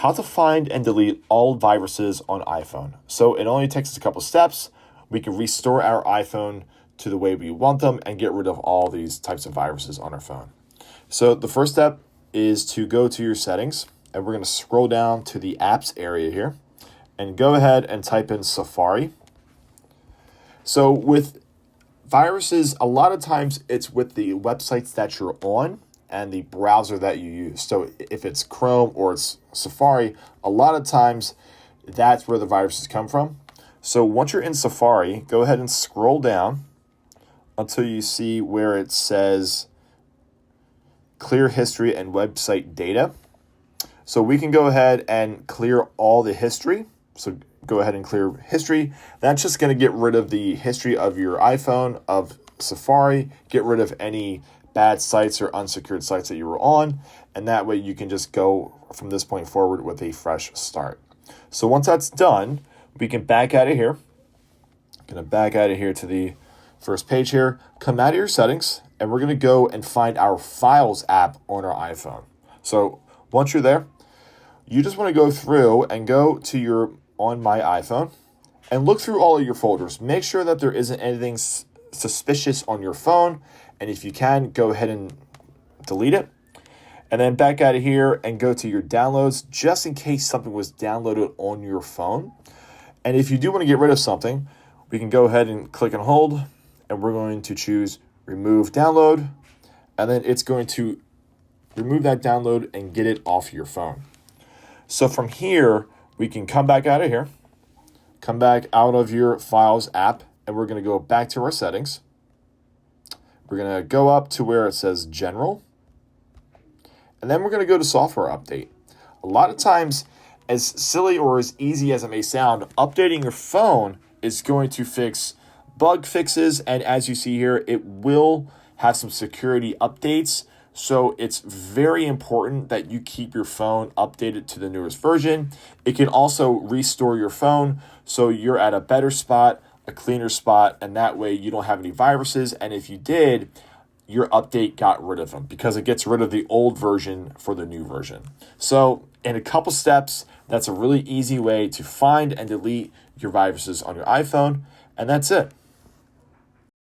how to find and delete all viruses on iPhone. So it only takes us a couple steps. We can restore our iPhone to the way we want them and get rid of all these types of viruses on our phone. So the first step is to go to your settings, and we're going to scroll down to the apps area here and go ahead and type in Safari. So with viruses, a lot of times it's with the websites that you're on and the browser that you use. So if it's Chrome or it's Safari, a lot of times that's where the viruses come from. So once you're in Safari, go ahead and scroll down until you see where it says clear history and website data. So we can go ahead and clear all the history. So go ahead and clear history. That's just going to get rid of the history of your iPhone, of Safari, get rid of any bad sites or unsecured sites that you were on. And that way you can just go from this point forward with a fresh start. So once that's done, we can back out of here. I'm going to back out of here to the first page here, come out of your settings, and we're going to go and find our Files app on our iPhone. So once you're there, you just want to go through and go to your On My iPhone and look through all of your folders. Make sure that there isn't anything suspicious on your phone. And if you can, go ahead and delete it. And then back out of here and go to your downloads just in case something was downloaded on your phone. And if you do want to get rid of something, we can go ahead and click and hold. And we're going to choose remove download. And then it's going to remove that download and get it off your phone. So from here, we can come back out of here, come back out of your Files app, and we're going to go back to our settings. We're going to go up to where it says General, and then we're going to go to Software Update. A lot of times, as silly or as easy as it may sound, updating your phone is going to fix bug fixes, and as you see here, it will have some security updates. So it's very important that you keep your phone updated to the newest version. It can also restore your phone so you're at a better spot, a cleaner spot, and that way you don't have any viruses. And if you did, your update got rid of them because it gets rid of the old version for the new version. So in a couple steps, that's a really easy way to find and delete your viruses on your iPhone. And that's it.